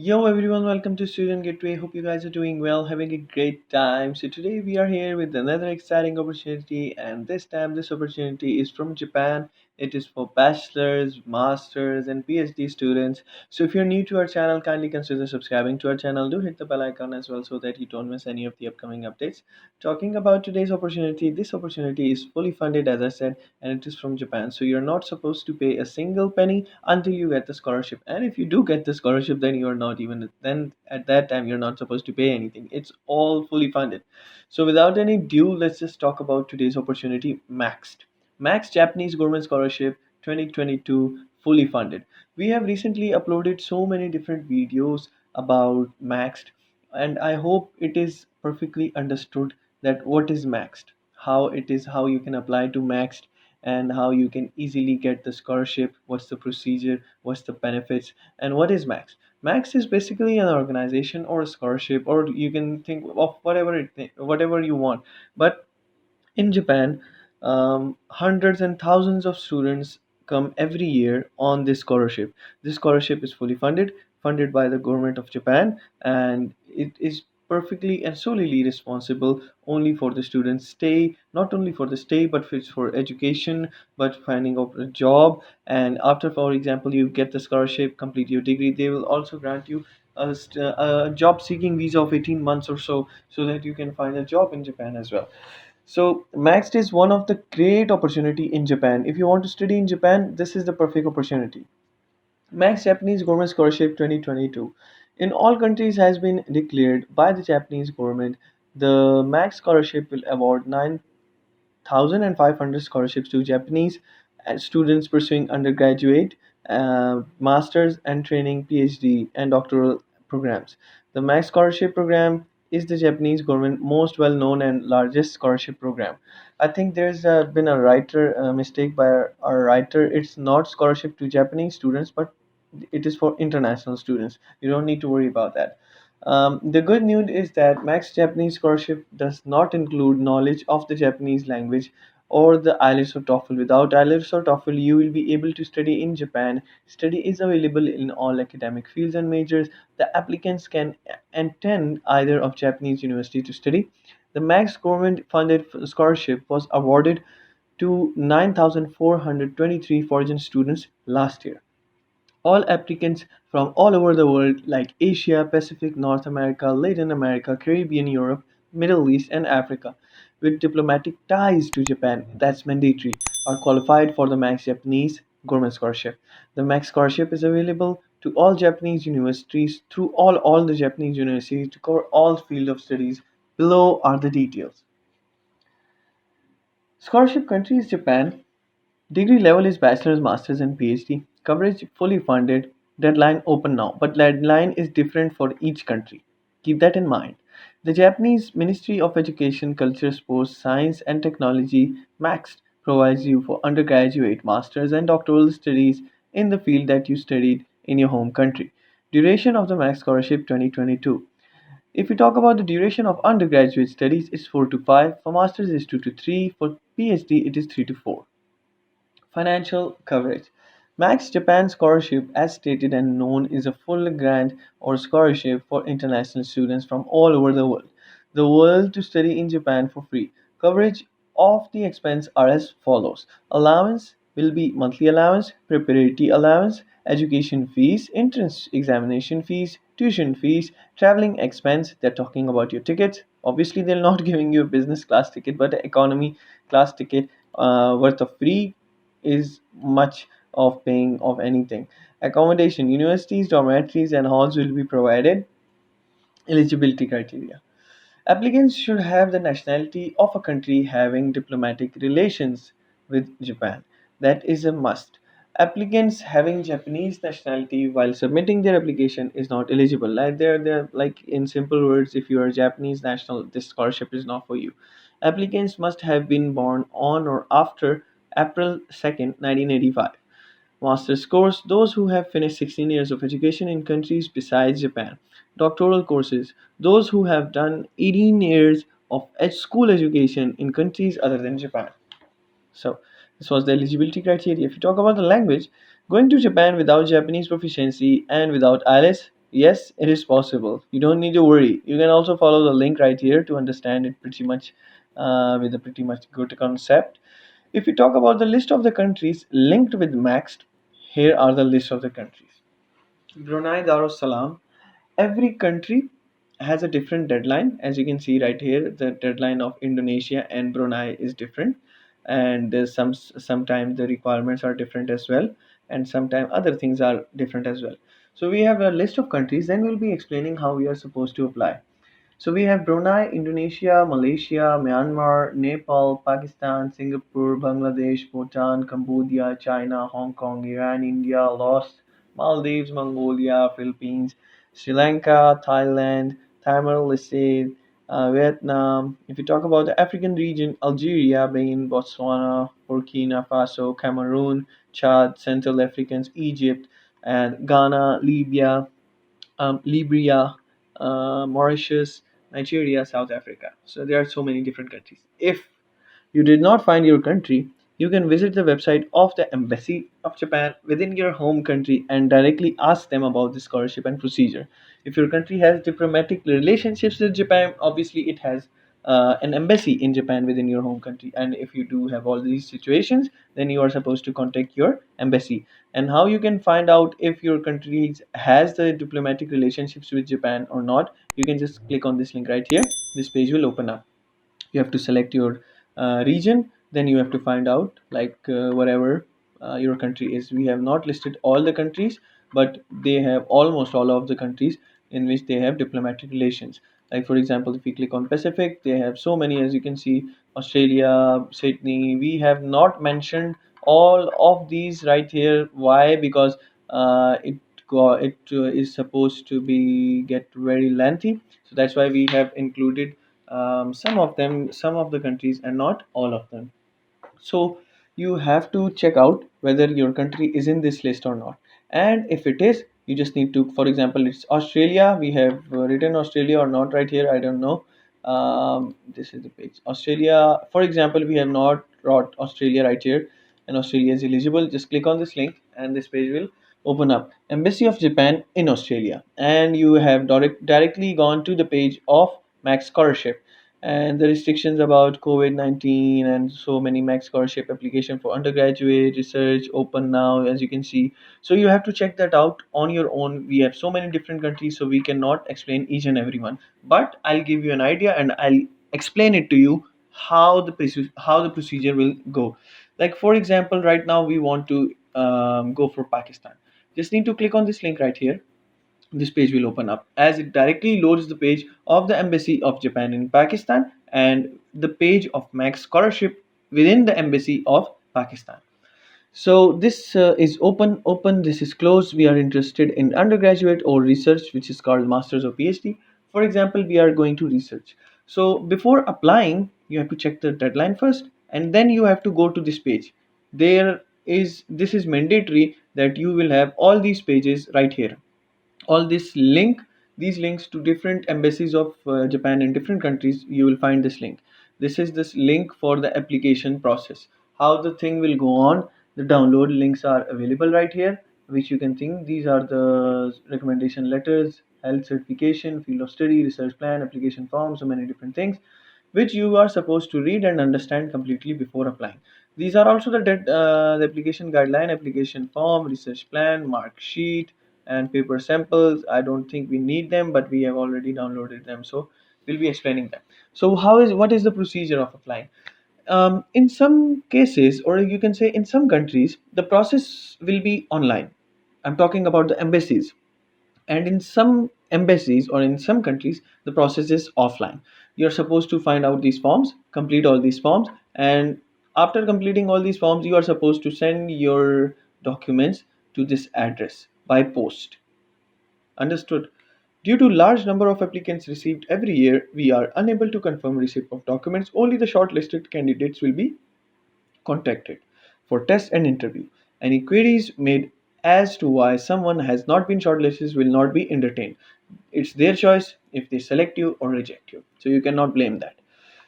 Yo everyone, welcome to Student Gateway. Hope you guys are doing well, having a great time. So today we are here with another exciting opportunity, and this time this opportunity is from Japan. It is for bachelor's, masters, and PhD students. So if you're new to our channel, kindly consider subscribing to our channel. Do hit the bell icon as well so that you don't miss any of the upcoming updates. Talking about today's opportunity, this opportunity is fully funded, as I said, and it is from Japan. So you're not supposed to pay a single penny until you get the scholarship. And if you do get the scholarship, then you're not even then at that time you're not supposed to pay anything. It's all fully funded. So without any ado, let's just talk about today's opportunity, MEXT. MEXT Japanese Government Scholarship 2022 fully funded. We have recently uploaded so many different videos about MEXT, and I hope it is perfectly understood that what is MEXT, how you can apply to MEXT, and how you can easily get the scholarship, what's the procedure, what's the benefits, and what is MEXT. MEXT is basically an organization or a scholarship, or you can think of whatever you want. But in Japan, hundreds and thousands of students come every year on this scholarship. This scholarship is fully funded by the government of Japan, and it is perfectly and solely responsible only for the students' stay, not only for the stay, but it's for education, but finding out a job. And after, for example, you get the scholarship, complete your degree, they will also grant you a job seeking visa of 18 months or so that you can find a job in Japan as well. So Maxt is one of the great opportunity in Japan. If you want to study in Japan, this is the perfect opportunity. Max Japanese Government Scholarship 2022 in all countries has been declared by the Japanese government. The Max Scholarship will award 9,500 scholarships to Japanese students pursuing undergraduate, masters, and training, PhD, and doctoral programs. The Max Scholarship Program is the Japanese government most well known and largest scholarship program. I think there's been a writer mistake by our writer. It's not scholarship to Japanese students, but it is for international students. You don't need to worry about that. The good news is that Max Japanese Scholarship does not include knowledge of the Japanese language or the IELTS or TOEFL. Without IELTS or TOEFL, you will be able to study in Japan. Study is available in all academic fields and majors. The applicants can attend either of Japanese university to study. The Max government funded scholarship was awarded to 9,423 foreign students last year. All applicants from all over the world, like Asia, Pacific, North America, Latin America, Caribbean, Europe, Middle East, and Africa, with diplomatic ties to Japan, that's mandatory, are qualified for the Max Japanese Government Scholarship. The Max Scholarship is available to all Japanese universities through all the Japanese universities to cover all field of studies. Below are the details. Scholarship country is Japan. Degree level is bachelor's, master's, and PhD. Coverage fully funded. Deadline open now, but deadline is different for each country. Keep that in mind. The Japanese Ministry of Education, Culture, Sports, Science, and Technology (MEXT) provides you for undergraduate, master's, and doctoral studies in the field that you studied in your home country. Duration of the MEXT Scholarship 2022. If we talk about the duration of undergraduate studies, it's 4 to 5. For masters, it's 2 to 3. For PhD, it is 3 to 4. Financial coverage. Max Japan Scholarship, as stated and known, is a full grant or scholarship for international students from all over the world to study in Japan for free. Coverage of the expense are as follows. Allowance will be monthly allowance, preparatory allowance, education fees, entrance examination fees, tuition fees, traveling expense. They're talking about your tickets. Obviously, they're not giving you a business class ticket, but an economy class ticket worth of free is much of paying of anything. Accommodation, universities, dormitories, and halls will be provided. Eligibility criteria. Applicants should have the nationality of a country having diplomatic relations with Japan. That is a must. Applicants having Japanese nationality while submitting their application is not eligible. They're like in simple words, if you are Japanese national, this scholarship is not for you. Applicants must have been born on or after April 2nd, 1985. Master's course, those who have finished 16 years of education in countries besides Japan. Doctoral courses, those who have done 18 years of school education in countries other than Japan. So, this was the eligibility criteria. If you talk about the language, going to Japan without Japanese proficiency and without IELTS Yes, it is possible. You don't need to worry. You can also follow the link right here to understand it pretty much with a pretty much good concept. If we talk about the list of the countries linked with MEXT, here are the list of the countries. Brunei Darussalam. Every country has a different deadline. As you can see right here, the deadline of Indonesia and Brunei is different, and there's sometimes the requirements are different as well, and sometimes other things are different as well. So we have a list of countries, then we'll be explaining how we are supposed to apply. So we have Brunei, Indonesia, Malaysia, Myanmar, Nepal, Pakistan, Singapore, Bangladesh, Bhutan, Cambodia, China, Hong Kong, Iran, India, Laos, Maldives, Mongolia, Philippines, Sri Lanka, Thailand, Timor Leste, Vietnam. If you talk about the African region, Algeria, Benin, Botswana, Burkina Faso, Cameroon, Chad, Central Africans, Egypt, and Ghana, Libya, Libya, Mauritius, Nigeria, South Africa. So there are so many different countries. If you did not find your country, you can visit the website of the Embassy of Japan within your home country and directly ask them about the scholarship and procedure. If your country has diplomatic relationships with Japan, obviously it has an embassy in Japan within your home country. And if you do have all these situations, then you are supposed to contact your embassy. And how you can find out if your country has the diplomatic relationships with Japan or not, you can just click on this link right here. This page will open up. You have to select your region, then you have to find out like whatever your country is. We have not listed all the countries, but they have almost all of the countries in which they have diplomatic relations. Like for example, if we click on Pacific, they have so many. As you can see, Australia, Sydney. We have not mentioned all of these right here. Why? Because it is supposed to be get very lengthy, so that's why we have included some of them, some of the countries, and not all of them. So you have to check out whether your country is in this list or not. And if it is, you just need to, for example, it's Australia. We have written Australia or not right here. I don't know. This is the page. Australia, for example, we have not wrote Australia right here, and Australia is eligible. Just click on this link, and this page will open up. Embassy of Japan in Australia, and you have directly gone to the page of Max Scholarship, and the restrictions about COVID-19 and so many max scholarship application for undergraduate research open now, as you can see. So you have to check that out on your own. We have so many different countries, so we cannot explain each and every one, but I'll give you an idea and I'll explain it to you how how the procedure will go. Like for example, right now we want to go for Pakistan. Just need to click on this link right here. This page will open up as it directly loads the page of the Embassy of Japan in Pakistan and the page of Max Scholarship within the Embassy of Pakistan. So this is open, this is closed. We are interested in undergraduate or research, which is called masters or PhD. For example, we are going to research. So before applying, you have to check the deadline first, and then you have to go to this page. This is mandatory that you will have all these pages right here. All this link, these links to different embassies of Japan in different countries, you will find this link. This is this link for the application process, how the thing will go on. The download links are available right here, which you can think these are the recommendation letters, health certification, field of study, research plan, application form, so many different things which you are supposed to read and understand completely before applying. These are also the application guideline, application form, research plan, mark sheet, and paper samples. I don't think we need them, but we have already downloaded them, so we'll be explaining them. So what is the procedure of applying? In some cases, or you can say in some countries, the process will be online. I'm talking about the embassies, and in some embassies or in some countries the process is offline. You're supposed to find out these forms, complete all these forms, and after completing all these forms you are supposed to send your documents to this address by post. Understood? Due to large number of applicants received every year, we are unable to confirm receipt of documents. Only the shortlisted candidates will be contacted for test and interview. Any queries made as to why someone has not been shortlisted will not be entertained. It's their choice if they select you or reject you. So you cannot blame that.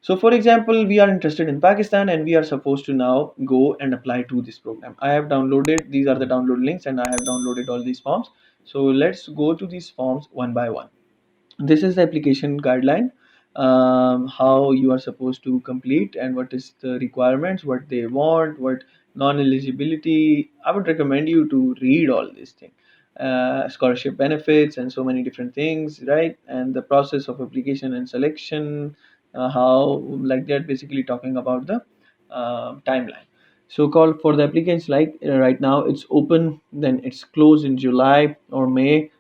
So, for example, we are interested in Pakistan and we are supposed to now go and apply to this program. I have downloaded, these are the download links, and I have downloaded all these forms. So let's go to these forms one by one. This is the application guideline, how you are supposed to complete and what is the requirements, what they want, what non-eligibility. I would recommend you to read all these things, scholarship benefits and so many different things, right? And the process of application and selection, how, like, they're basically talking about the timeline. So called for the applicants, like, right now it's open, then it's closed in July or May.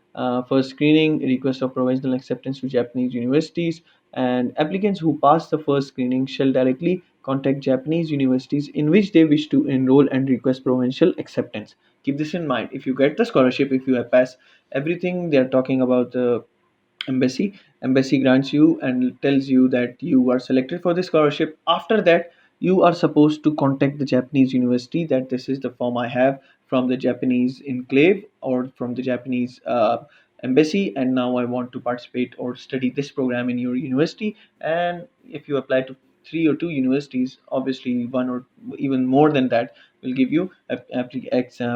For screening, request of provisional acceptance to Japanese universities, and applicants who pass the first screening shall directly contact Japanese universities in which they wish to enroll and request provincial acceptance. Keep this in mind. If you get the scholarship, if you have passed everything, they are talking about the embassy grants you and tells you that you are selected for the scholarship. After that, you are supposed to contact the Japanese university that this is the form I have from the Japanese enclave or from the Japanese embassy, and now I want to participate or study this program in your university. And if you apply to three or two universities, obviously one or even more than that will give you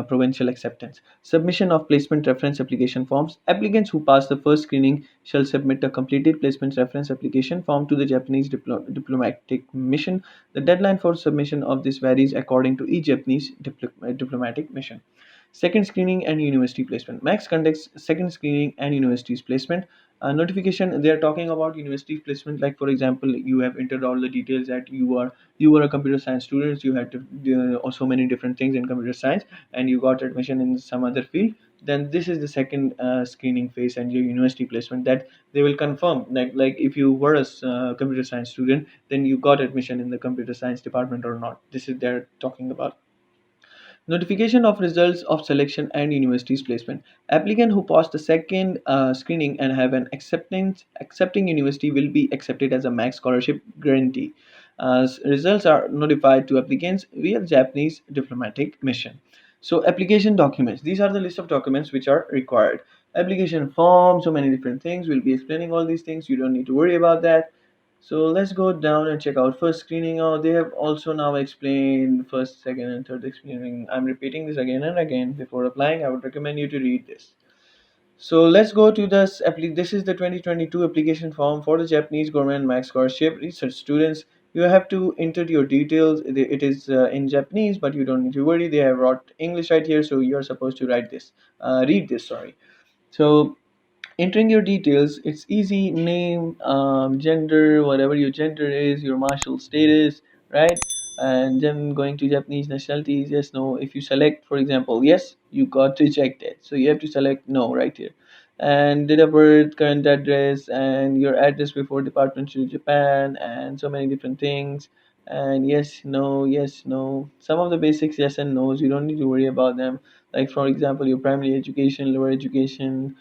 provincial acceptance. Submission of placement reference application forms. Applicants who pass the first screening shall submit a completed placement reference application form to the Japanese diplomatic mission. The deadline for submission of this varies according to each Japanese diplomatic mission. Second screening and university placement. MEXT conducts second screening and universities placement. Notification, they are talking about university placement. Like, for example, you have entered all the details that you were a computer science student, you had to do so many different things in computer science, and you got admission in some other field. Then this is the second screening phase and your university placement, that they will confirm, like if you were a computer science student, then you got admission in the computer science department or not. This is they're talking about. Notification of results of selection and university's placement. Applicant who passed the second screening and have an accepting university will be accepted as a max scholarship guarantee. Results are notified to applicants via Japanese diplomatic mission. So application documents. These are the list of documents which are required. Application form, so many different things. We'll be explaining all these things. You don't need to worry about that. So let's go down and check out first screening. Oh, they have also now explained first, second, and third screening. I'm repeating this again and again. Before applying, I would recommend you to read this. So let's go to this. This is the 2022 application form for the Japanese government max scholarship research students. You have to enter your details. It is in Japanese, but you don't need to worry. They have wrote English right here, so you're supposed to write this. Read this. Sorry. So entering your details, it's easy. Name, gender, whatever your gender is, your martial status, right? And then going to Japanese nationalities, yes, no. If you select, for example, yes, you got rejected, so you have to select no right here. And date of birth, current address, and your address before departure to Japan, and so many different things. And yes, no, yes, no. Some of the basics, yes and no's, you don't need to worry about them. Like, for example, your primary education, lower education,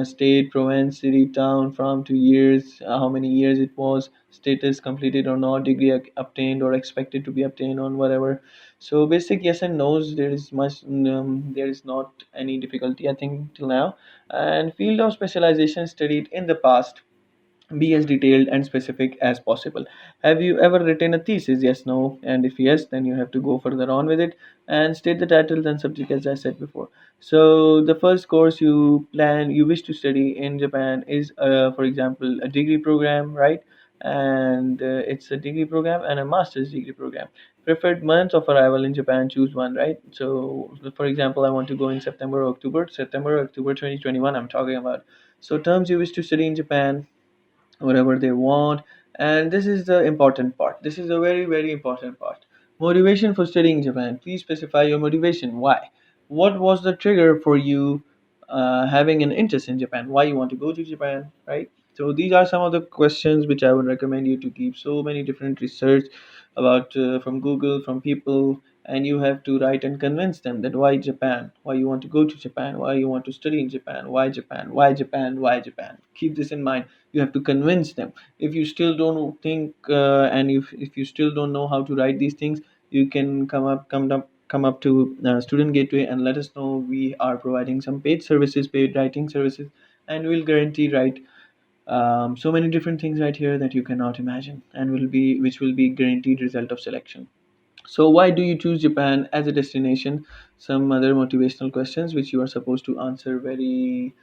state, province, city, town, from 2 years, how many years it was, status completed or not, degree obtained or expected to be obtained on whatever. So basic yes and no's. There is not any difficulty, I think, till now. And field of specialization studied in the past, be as detailed and specific as possible. Have you ever written a thesis? Yes, no. And if yes, then you have to go further on with it and state the title and subject as I said before. So the first course you wish to study in Japan is, for example, a degree program, right? And it's a degree program and a master's degree program. Preferred month of arrival in Japan, choose one, right? So, for example, I want to go in September, October 2021, I'm talking about. So, terms you wish to study in Japan, whatever they want. And this is the important part. This is a very, very important part. Motivation for studying Japan. Please specify your motivation. Why? What was the trigger for you having an interest in Japan? Why you want to go to Japan, right? So these are some of the questions which I would recommend you to keep. So many different research about from Google, from people, and you have to write and convince them that why Japan, why you want to go to Japan, why you want to study in Japan, why Japan, why Japan, why Japan. Keep this in mind. You have to convince them. If you still don't think and if you still don't know how to write these things, you can come up to Student Gateway and let us know. We are providing some paid writing services, and we'll guarantee write so many different things right here that you cannot imagine, and will be which will be guaranteed result of selection. So why do you choose Japan as a destination? Some other motivational questions which you are supposed to answer very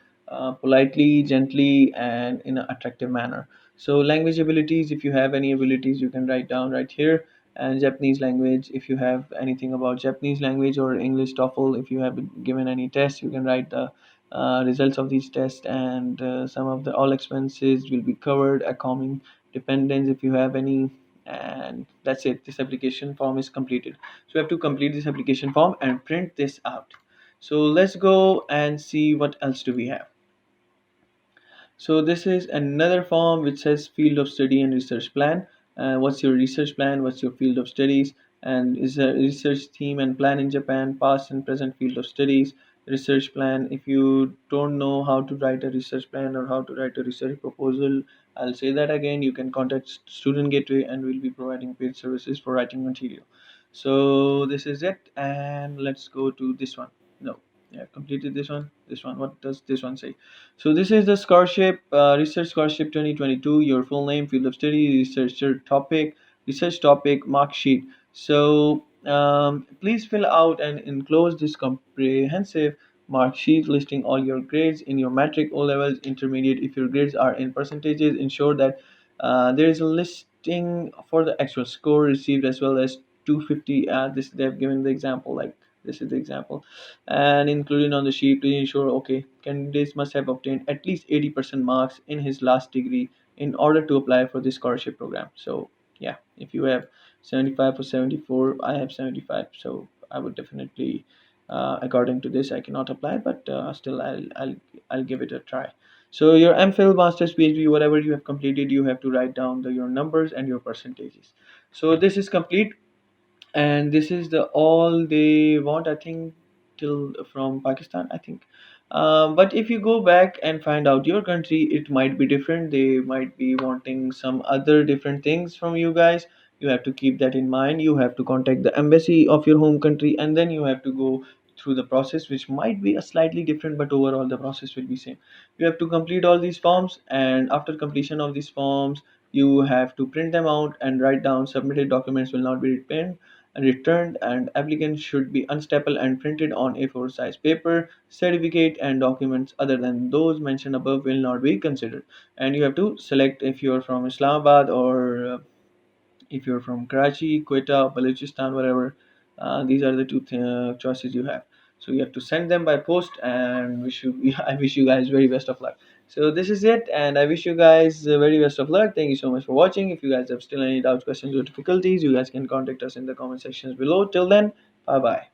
politely, gently, and in an attractive manner. So language abilities, if you have any abilities, you can write down right here. And Japanese language, if you have anything about Japanese language or English TOEFL, if you have been given any tests, you can write the results of these tests, and some of the all expenses will be covered. Accounting dependence, if you have any, and that's it. This application form is completed, so you have to complete this application form and print this out. So let's go and see what else do we have. So this is another form which says field of study and research plan. What's your research plan? What's your field of studies? And is a research theme and plan in Japan, past and present field of studies, research plan. If you don't know how to write a research plan or how to write a research proposal, I'll say that again. You can contact Student Gateway and we'll be providing paid services for writing material. So this is it, and let's go to this one. No, yeah, completed this one. This one. What does this one say? So this is the scholarship, research scholarship 2022. Your full name, field of study, research topic, mark sheet. So please fill out and enclose this comprehensive mark sheet listing all your grades in your metric, O levels, intermediate. If your grades are in percentages, ensure that there is a listing for the actual score received as well as 250. This they've given the example, like this is the example, and including on the sheet to ensure okay, candidates must have obtained at least 80% marks in his last degree in order to apply for this scholarship program. So yeah, if you have 75 or 74, I have 75, so I would definitely according to this I cannot apply, but still I'll give it a try. So your MPhil, master's, PhD, whatever you have completed, you have to write down your numbers and your percentages. So this is complete, and this is the all they want, I think, till from Pakistan, I think. But if you go back and find out your country, it might be different. They might be wanting some other different things from you guys. You have to keep that in mind. You have to contact the embassy of your home country, and then you have to go through the process, which might be a slightly different, but overall the process will be same. You have to complete all these forms, and after completion of these forms, you have to print them out and write down submitted documents will not be returned, and applicants should be unstapled and printed on A4 size paper. Certificate and documents other than those mentioned above will not be considered. And you have to select if you are from Islamabad or if you're from Karachi, Quetta, Balochistan, whatever. These are the two choices you have. So you have to send them by post, and wish you I wish you guys very best of luck. So this is it, and I wish you guys very best of luck. Thank you so much for watching. If you guys have still any doubts, questions, or difficulties, you guys can contact us in the comment sections below. Till then, bye bye.